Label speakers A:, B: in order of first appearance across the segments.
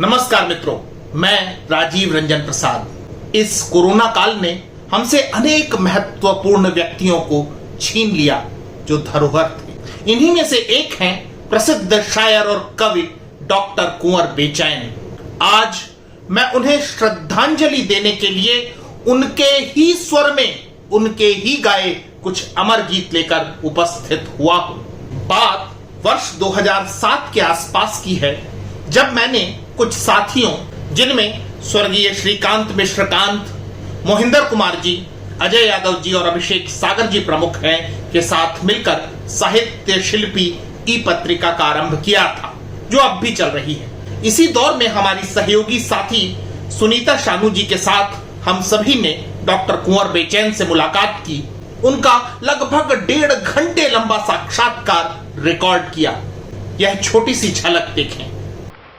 A: नमस्कार मित्रों, मैं राजीव रंजन प्रसाद। इस कोरोना काल ने हमसे अनेक महत्वपूर्ण व्यक्तियों को छीन लिया जो धरोहर थे। इन्हीं में से एक हैं प्रसिद्ध शायर और कवि डॉक्टर कुंवर बेचैन। आज मैं उन्हें श्रद्धांजलि देने के लिए उनके ही स्वर में, उनके ही गाए कुछ अमर गीत लेकर उपस्थित हुआ हूं। बात वर्ष 2007 के आसपास की है, जब मैंने कुछ साथियों, जिनमें स्वर्गीय श्रीकांत मिश्रकांत, मोहिंदर कुमार जी, अजय यादव जी और अभिषेक सागर जी प्रमुख हैं, के साथ मिलकर साहित्य शिल्पी ई पत्रिका का आरंभ किया था, जो अब भी चल रही है। इसी दौर में हमारी सहयोगी साथी सुनीता शानू जी के साथ हम सभी ने डॉक्टर कुंवर बेचैन से मुलाकात की। उनका लगभग 1.5 घंटे लंबा साक्षात्कार रिकॉर्ड किया। यह छोटी सी झलक देखें।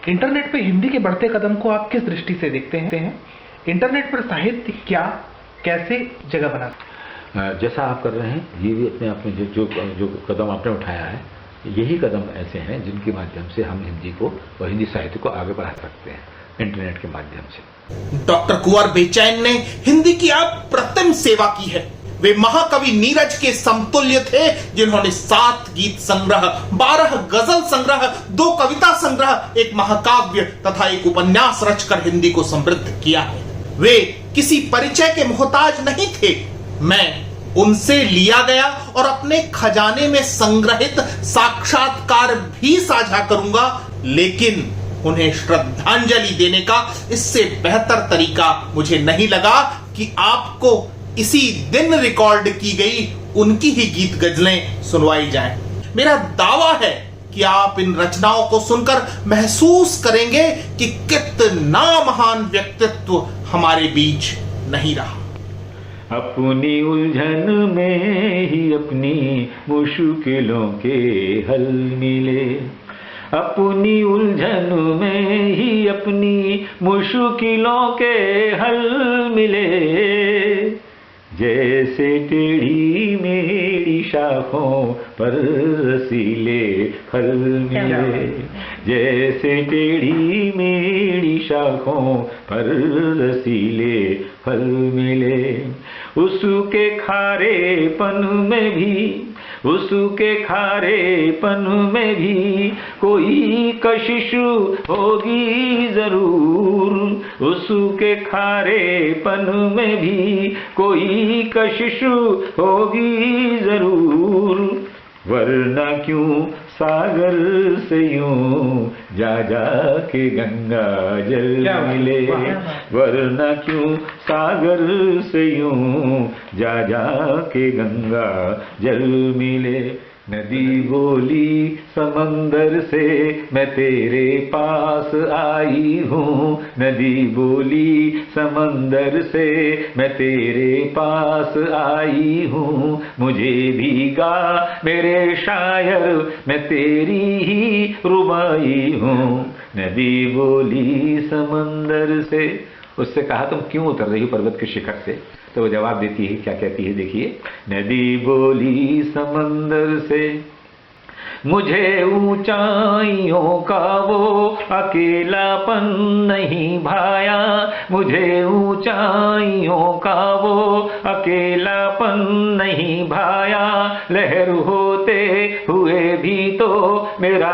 B: इंटरनेट पे हिंदी के बढ़ते कदम को आप किस दृष्टि से देखते हैं? इंटरनेट पर साहित्य क्या, कैसे जगह बना?
C: जैसा आप कर रहे हैं, ये भी अपने आप में जो कदम आपने उठाया है, यही कदम ऐसे हैं जिनके माध्यम से हम हिंदी को और हिंदी साहित्य को आगे बढ़ा सकते हैं, इंटरनेट के माध्यम से।
A: डॉक्टर कुंवर बेचैन ने हिंदी की अप्रतिम सेवा की है। वे महाकवि नीरज के समतुल्य थे, जिन्होंने 7 गीत संग्रह, 12 गजल संग्रह, 2 कविता संग्रह, एक महाकाव्य तथा एक उपन्यास रचकर हिंदी को समृद्ध किया है। वे किसी परिचय के मोहताज नहीं थे। मैं उनसे लिया गया और अपने खजाने में संग्रहित साक्षात्कार भी साझा करूंगा, लेकिन उन्हें श्रद्धांजलि देने का इससे बेहतर तरीका मुझे नहीं लगा कि आपको इसी दिन रिकॉर्ड की गई उनकी ही गीत गजलें सुनवाई जाएं। मेरा दावा है कि आप इन रचनाओं को सुनकर महसूस करेंगे कि कितना महान व्यक्तित्व हमारे बीच नहीं रहा।
C: अपनी उलझन में ही अपनी मुश्किलों के हल मिले, अपनी उलझन में ही अपनी मुश्किलों के हल मिले। जैसे टेढ़ी मेढ़ी शाखों पर रसीले फल मिले, जैसे टेढ़ी मेढ़ी शाखों पर रसीले फल मिले। उसके खारेपन में भी, उसके खारेपन में भी कोई कशिश होगी जरूर, उसके खारेपन में भी कोई कशिश होगी जरूर। वरना क्यों सागर से यूं जा जा के गंगा जल मिले, वरना क्यों सागर से यूं जा जा के गंगा जल मिले। नदी बोली समंदर से मैं तेरे पास आई हूँ, नदी बोली समंदर से मैं तेरे पास आई हूँ। मुझे भीगा मेरे शायर, मैं तेरी ही रुबाई हूँ। नदी बोली समंदर से। उससे कहा तुम क्यों उतर रही हो पर्वत के शिखर से? तो वो जवाब देती है, क्या कहती है, देखिए। नदी बोली समंदर से, मुझे ऊंचाइयों का वो अकेलापन नहीं भाया, मुझे ऊंचाइयों का वो अकेलापन नहीं भाया। लहर होते हुए भी तो मेरा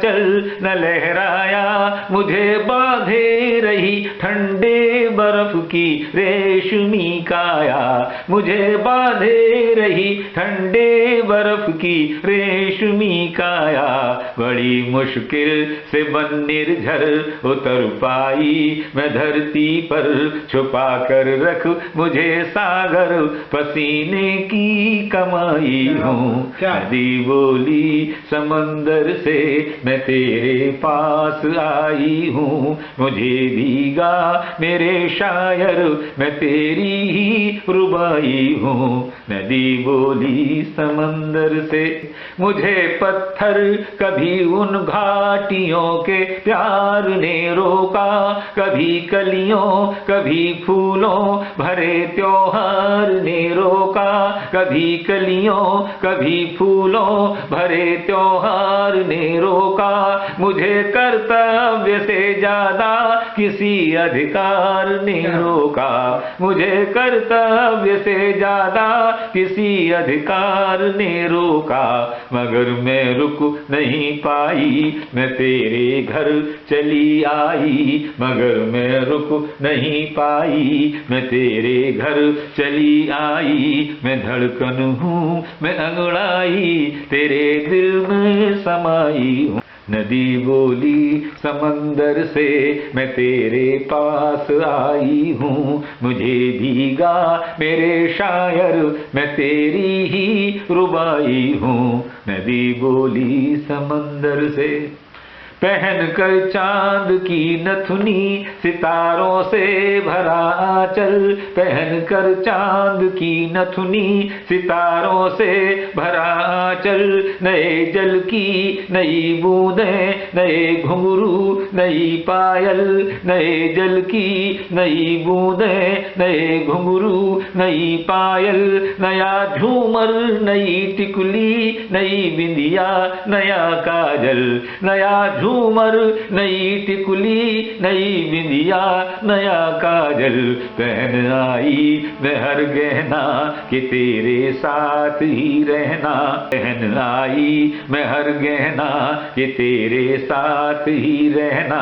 C: चल न लहराया, मुझे बांधे रही ठंडे बर्फ की रेशमी काया, मुझे बांधे रही ठंडे बर्फ की रेशमी काया। बड़ी मुश्किल से बन निर्झर उतर पाई मैं धरती पर, छुपा कर रख मुझे सागर पसीने की कमाई हूँ। नदी बोली समंदर से मैं तेरे पास आई हूँ, मुझे भीगा मेरे शायर मैं तेरी ही रुबाई हूँ। नदी बोली समंदर से, मुझे पत्थर कभी उन घाटियों के प्यार ने रोका, कभी कलियों कभी फूलों भरे त्योहार ने रोका, कभी कलियों कभी फूलों भरे त्योहार ने रोका। मुझे कर्तव्य से ज्यादा किसी अधिकार ने रोका, मुझे कर्तव्य से ज्यादा किसी अधिकार ने रोका। मगर मैं रुक नहीं पाई, मैं तेरे घर चली आई, मगर मैं रुक नहीं पाई, मैं तेरे घर चली आई। मैं धड़कन हूँ, मैं अंगड़ाई, तेरे दिल में समाई हूँ। नदी बोली समंदर से, मैं तेरे पास आई हूँ। मुझे भीगा मेरे शायर, मैं तेरी ही रुबाई हूँ। नदी बोली समंदर से, पहन कर चांद की नथुनी, सितारों से भरा आंचल, पहन कर चांद की नथुनी, सितारों से भरा आंचल। नए जल की नई बूंदें, नए घुंघरू नई पायल, नए जल की नई बूंदें, नए घुंघरू नई पायल। नया झूमर नई टिकुली, नई बिंदिया नया काजल, नया झूमर नई टिकुली नई बिंदिया नया काजल। पहन आई मैं हर गहना कि तेरे साथ ही रहना, पहन आई मैं हर गहना कि तेरे साथ ही रहना।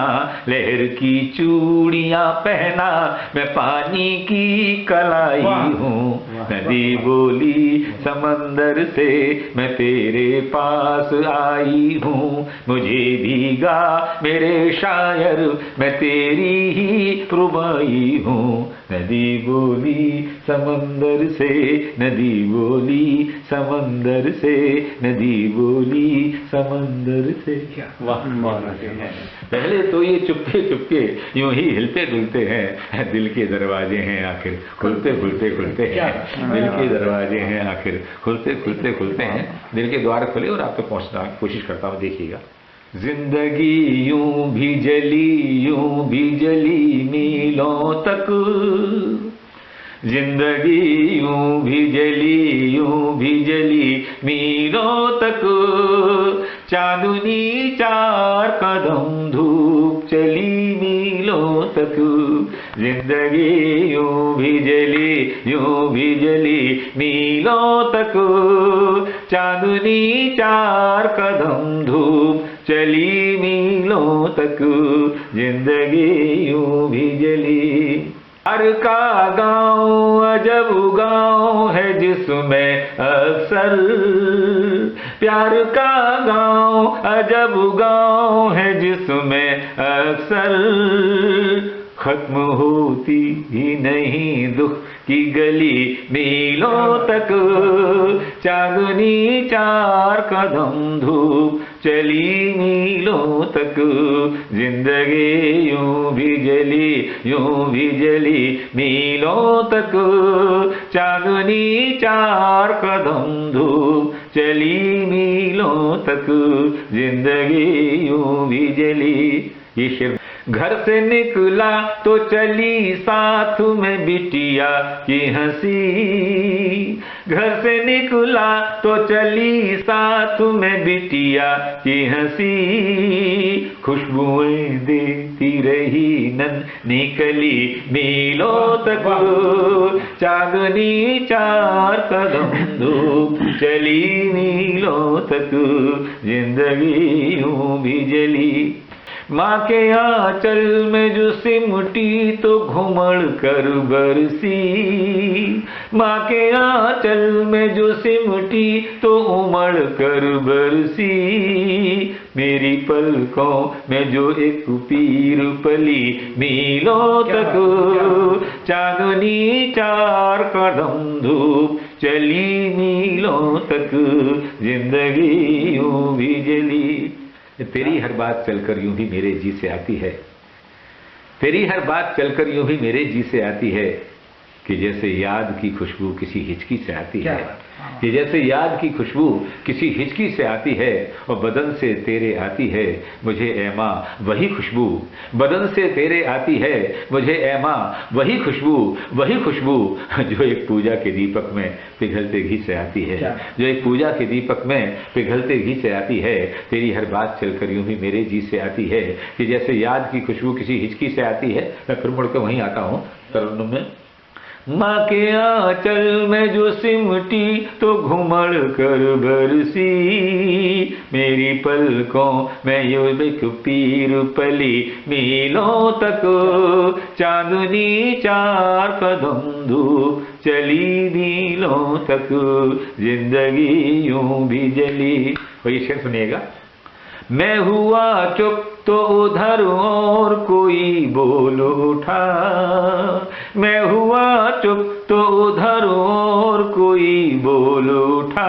C: लहर की चूड़ियां पहना, मैं पानी की कलाई हूँ। नदी बोली समंदर से, मैं तेरे पास आई हूँ। मुझे भीगा मेरे शायर, मैं तेरी ही रुबाई हूँ। नदी बोली समंदर से, नदी बोली समंदर से, नदी बोली समंदर से। वाह, पहले तो ये चुपके चुपके यूं ही हिलते डुलते हैं। दिल के दरवाजे हैं आखिर खुलते खुलते खुलते हैं, दिल के दरवाजे हैं आखिर खुलते खुलते खुलते हैं। दिल के द्वार खुले और आप तक पहुंचना कोशिश करता हूं। देखिएगा, जिंदगी यूं भी जली मीलों तक, जिंदगी यूं भी जली मीलों तक। चांदनी चार कदम धूप चली मीलों तक, जिंदगी यूं भी जली मीलों तक। चांदनी चार कदम धूप चली मीलों तक, जिंदगी यूं भी जली। प्यार का गाँव अजब गाँव है जिसमें अक्सर, प्यार का गाँव अजब गाँव है जिसमें अक्सर। खत्म होती ही नहीं दुख की गली मीलों तक। चांदनी चार कदम धूप चली मीलों तक, जिंदगी यूं भी जली मीलों तक। चांदनी चार कदम धूप चली मीलों तक, जिंदगी यूं भी जली। ये शेर। घर से निकला तो चली साथ में बिटिया की हंसी, घर से निकला तो चली साथ में बिटिया की हंसी। खुशबुएं देती रही नन्ही कली मीलों तक। चांदनी चार कदम धूप चली मीलों तक, जिंदगी यूं भी जली। माँ के आंचल में जो सिमटी तो घुमड़ कर बरसी, माँ के आंचल में जो सिमटी तो उमड़ कर बरसी। मेरी पलकों में जो एक पीर पली मीलों तक। चांदनी चार कदम धूप चली मीलों तक, जिंदगी यूं भी जली। तेरी हर बात चलकर यूं भी मेरे जी से आती है, तेरी हर बात चलकर यूं भी मेरे जी से आती है कि जैसे याद की खुशबू किसी हिचकी से आती है। कि जैसे याद की खुशबू किसी हिचकी से आती है और बदन से तेरे आती है, मुझे ऐ माँ वही खुशबू बदन से तेरे आती है, मुझे ऐ माँ वही खुशबू जो एक पूजा के दीपक में पिघलते घी से आती है, जो एक पूजा के दीपक में पिघलते घी से आती है। तेरी हर बात चलकर यूं ही मेरे जी से आती है कि जैसे याद की खुशबू किसी हिचकी से आती है। मैं फिर मुड़ के वहीं आता हूँ तरन्नुम में। माँ के आंचल में जो सिमटी तो घुमड़ कर बरसी, मेरी पलकों में यूं एक पीर पली मीलों तक, चांदनी चार कदम धूप चली मीलों तक, जिंदगी यूं भी जली। और ये शेर सुनिएगा। मैं हुआ चुप तो उधर और कोई बोल उठा, मैं हुआ चुप तो उधर और कोई बोल उठा,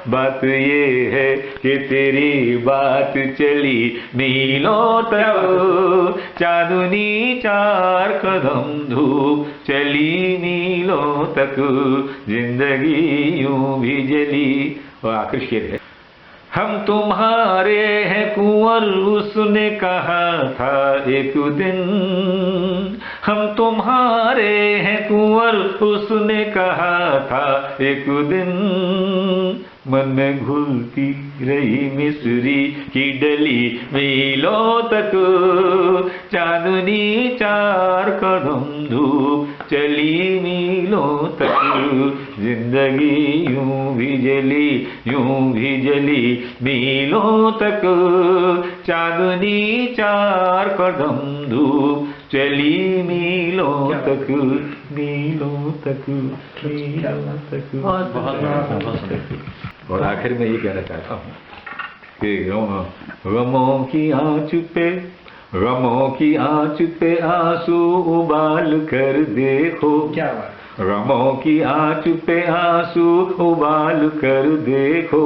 C: बात ये है कि तेरी बात चली मीलों तक, चांदनी चार कदम धूप चली मीलों तक, जिंदगी यूं भी जली। और आखिर शेर है। हम तुम्हारे हैं कुंवर उसने कहा था एक दिन, हम तुम्हारे हैं कुंवर उसने कहा था एक दिन, मन में घुलती रही मिस्री की डली मीलों तक, चांदनी चार कदम धूप चली मीलों तक, जिंदगी यूं भी जली मीलों तक, चांदनी चार कदम धूप चली मीलों तक, मीलों तक, मीलों तक। और आखिर में ये कहना चाहता हूँ कि गमों की आंच पे आंसू उबाल कर देखो,
B: क्या बात।
C: गमों की आंच पे आंसू उबाल कर देखो,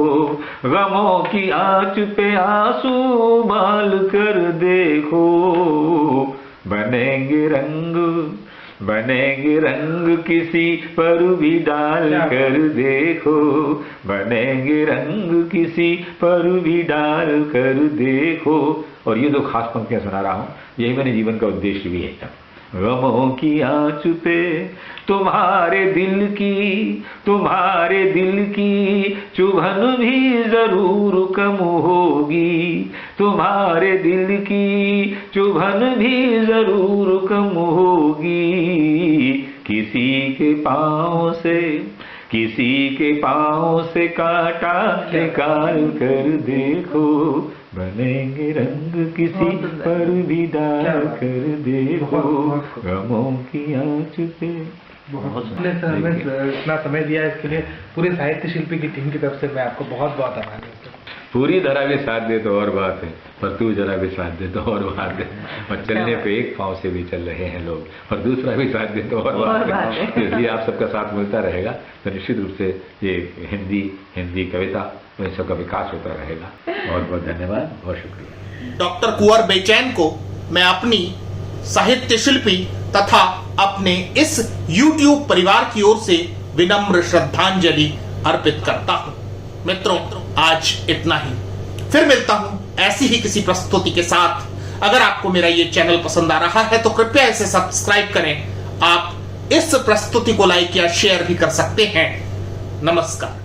C: गमों की आंच पे आंसू उबाल कर देखो, बनेंगे रंग किसी पर भी डाल कर देखो, बनेंगे रंग किसी पर भी डाल कर देखो। और ये दो खास पंक्तियां सुना रहा हूं, यही मेरे जीवन का उद्देश्य भी है। गमों की आंच पे तुम्हारे दिल की चुभन भी जरूर कम होगी, तुम्हारे दिल की चुभन भी जरूर कम होगी, किसी के पांव से कांटा निकाल कर देखो, बनेंगे रंग किसी पर भी डाल कर देखो, गमों की आंच पे।
B: सर हमें इतना समय दिया इसके लिए पूरे साहित्य शिल्पी की टीम की तरफ से मैं आपको बहुत बहुत आभार करता हूँ।
C: पूरी तरह भी साथ दे तो और बात है, पर तू जरा भी साथ दे तो और बात है। और चलने पे एक पांव से भी चल रहे हैं लोग, और दूसरा भी साथ दे तो और बात है। इसलिए आप सबका साथ मिलता रहेगा तो निश्चित रूप से ये हिंदी कविता इन सबका विकास होता रहेगा। बहुत बहुत धन्यवाद और शुक्रिया।
A: डॉक्टर कुंवर बेचैन को मैं अपनी साहित्य शिल्पी तथा अपने इस YouTube परिवार की ओर से विनम्र श्रद्धांजलि अर्पित करता हूं। मित्रों, आज इतना ही, फिर मिलता हूं ऐसी ही किसी प्रस्तुति के साथ। अगर आपको मेरा ये चैनल पसंद आ रहा है तो कृपया इसे सब्सक्राइब करें। आप इस प्रस्तुति को लाइक या शेयर भी कर सकते हैं। नमस्कार।